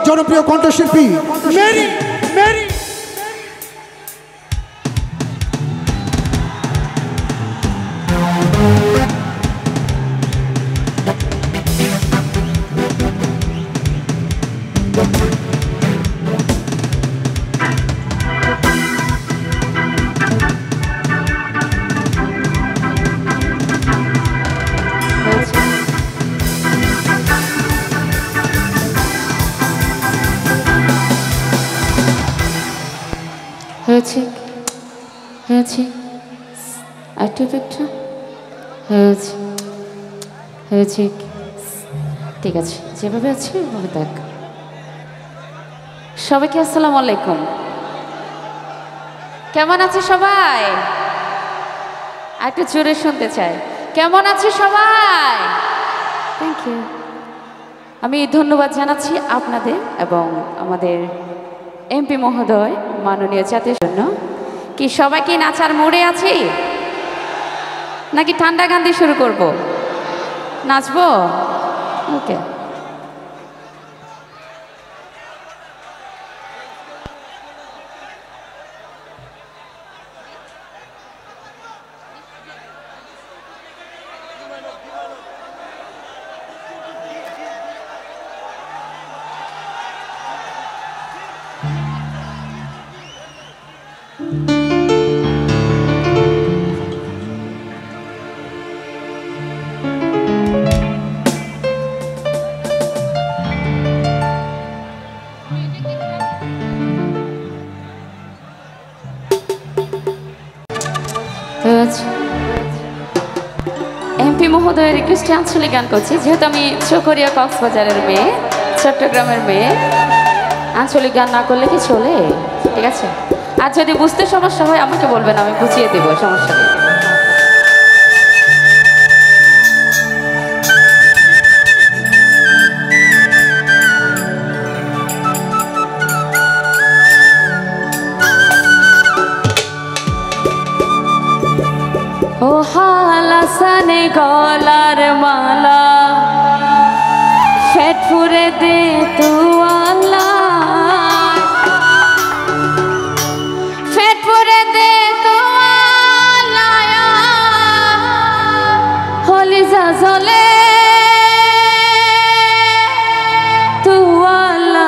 জনপ্রিয় কণ্ঠশিল্পী Mary Mary হয়েছে হয়েছে একটু একটু হয়েছে হয়েছে ঠিক আছে যেভাবে আছে ওভাবে দেখ সবাইকে আসসালামু আলাইকুম কেমন আছে সবাই একটু জোরে শুনতে চাই কেমন আছে সবাই থ্যাংক ইউ আমি ধন্যবাদ জানাচ্ছি আপনাদের এবং আমাদের এমপি মহোদয় মাননীয় জাতির জন্য কি সবাই কি নাচার মোড়ে আছি নাকি ঠান্ডা গান দিয়ে শুরু করব নাচবো ওকে এমপি মহোদয়ের রিকোয়েস্টে আঞ্চলিক গান করছি যেহেতু আমি চকরিয়া কক্সবাজারের মেয়ে চট্টগ্রামের মেয়ে আঞ্চলিক গান না করলে কি চলে ঠিক আছে আর যদি বুঝতে সমস্যা হয় আমাকে বলবেন আমি বুঝিয়ে দেব সমস্যা নেই ও হালাসানে গলার মালা ফেট ফুরে দে তুয়ালা ফেট ফুরে দে তুয়ালা হলি জাজলে তুয়ালা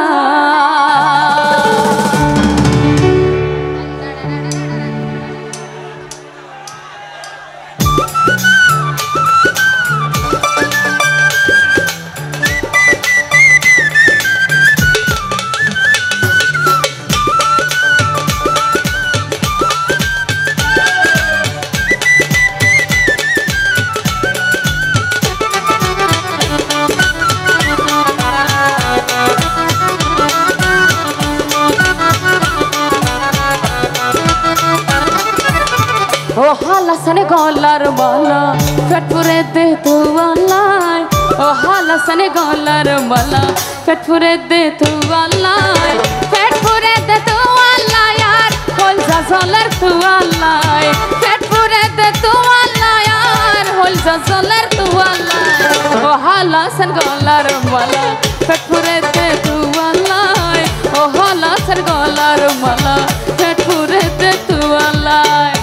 ও হালাসানে গলার মালা ফেট ফুরে দে তুয়ালায় ও হালাসানে গলার মালা ফেট ফুরে দে তুয়ালায় ফেট ফুরে দে তুয়ালায় আর হল জাজলের তুয়ালায় ফেট ফুরে দে তুয়ালায় আর হল জাজলের তুয়ালায় ও হালাসান গলার মালা ফেট ফুরে দে তুয়ালায় ও হালাসান গলার মালা ফেট ফুরে দে তুয়ালায়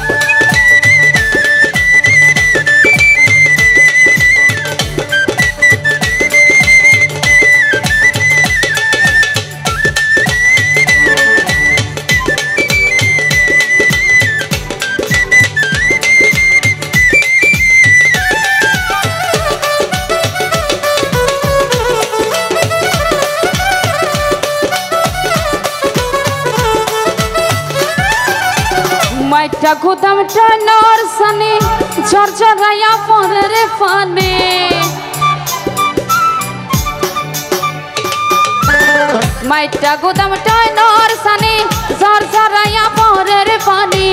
মাইটা গুদামটা নরসানে ঝরঝরাইয়া পরে রে ফানে মাইটা গুদামটা নরসানে ঝরঝরাইয়া পরে রে ফানে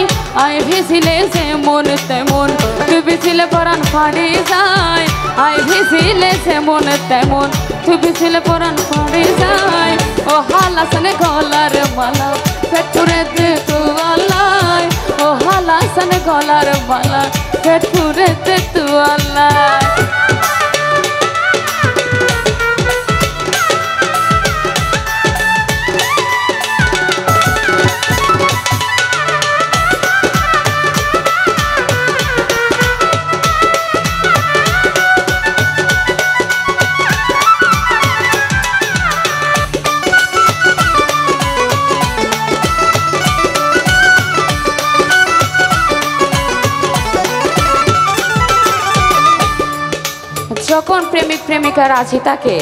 আই ভিজিলে যে মন তেমন তুই ভিজিলে পরাণ ফাড়ি যায় আই ভিজিলে যে মন তেমন তুই ভিজিলে পরাণ ফাড়ি যায় ও হালাসানে গলার মালা ফেট ফুরে দে তুয়ালায় ও হালাসানে গলার মালা ফেট ফুরে দে তুয়ালায় যখন প্রেমিক প্রেমিকা রাজি থাকে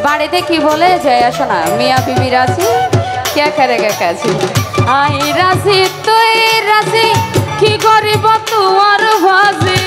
বাড়িতে কি বলে যায় আসো না মিয়া বিবি রাজি কে করেগা কাজি আই রাজি তুই রাজি কি করিব তোমার ভাজি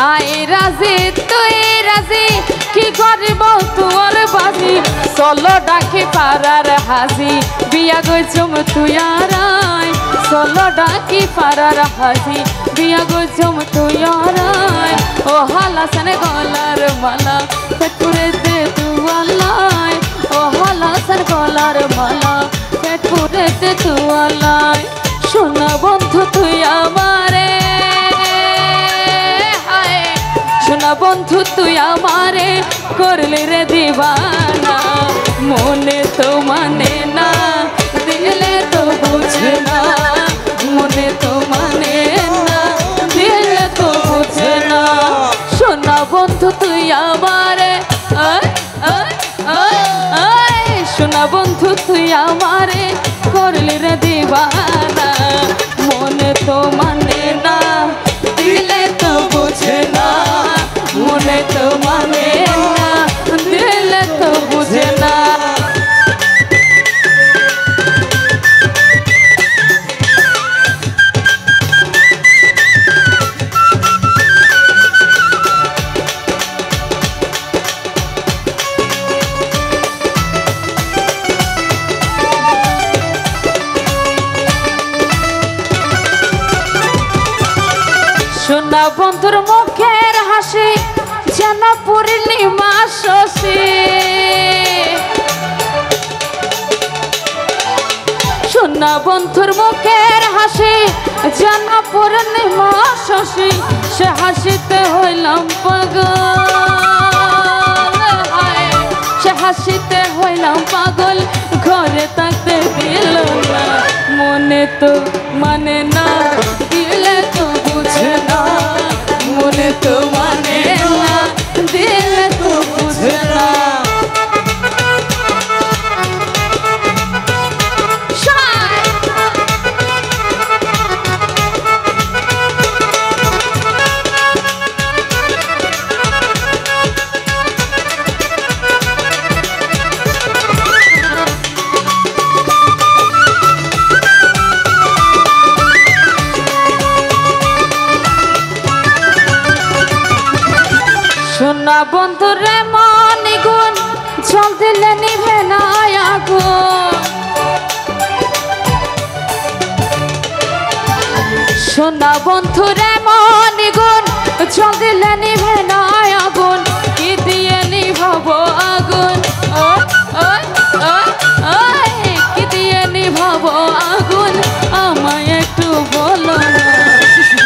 আই রাজি তুই রাজি কি করিব তোমার বাজি চলো ডাকি পারার হাজি বিয়া গইছম তুই আর আই চলো ডাকি পারার হাজি বিয়া গইছম তুই আর আই ও হালাসন গলার মালা পেটপুরে দে তুয়ালাই ও হালাসন গলার মালা পেটপুরে দে তুয়ালাই সোনা বন্ধু তুই আমারে সোনা বন্ধু তুই আমারে করলি রে দিবানা মনে তো মানে না দিলে তো বুঝে না মনে তো মানে না দিলে তো বুঝে না সোনা বন্ধু তুই আমারে সোনা বন্ধু তুই আমারে করলি রে দিবানা মনে তো মানে না দিলে তো বুঝে না মনে তো মানে না দিলে তো বুঝে না সোনা বন্ধুর মুখের হাসি যেন পূর্ণিমা শশী সোনা বন্ধুর মুখের হাসি যেন পূর্ণিমা শশী সে হাসিতে হইলাম পাগল সে হাসিতে হইলাম পাগল ঘরে থাকতে দিল না মনে তো মানে না দিলে তো বুঝে না মনে তো মানে না দিলে তো বুঝে না সোনা বন্ধুরে মনি গুণ জল দিলে নিভে না আগুন সোনা বন্ধুরে মনি গুণ জল দিলে নিভে না আগুন কি দিয়ে নিভাবো আগুন কি দিয়ে নিভাবো আগুন আমায় একটু বলো না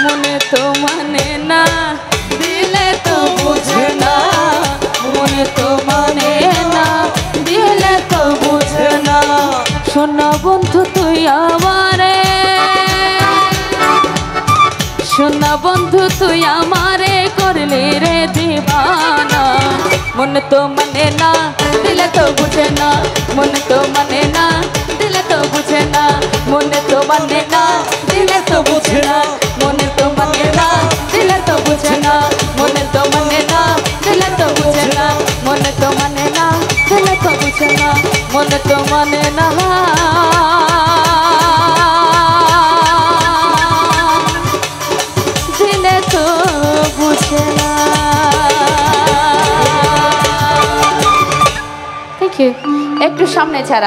মনে তো মানে না দিলে তো বুঝে না মনে তো মানে না দিলে তো বুঝে না সোনা বন্ধু তুই আমারে সোনা বন্ধু তুই আমারে করলি রে দিবানা মনে তো মানে না দিলে তো বুঝে না মনে তো মানে না দিলে তো বুঝে না মনে তো মানে না দিলে তো বুঝে না মনে তো মানে না দিলে তো বুঝে না মনে তো মানে না দিলে তো বুঝে না মনে তো মানে না দিলে তো বুঝে না মনে তো মানে না দিলে তো বুঝে না থ্যাংক ইউ একটু সামনে ছাড়া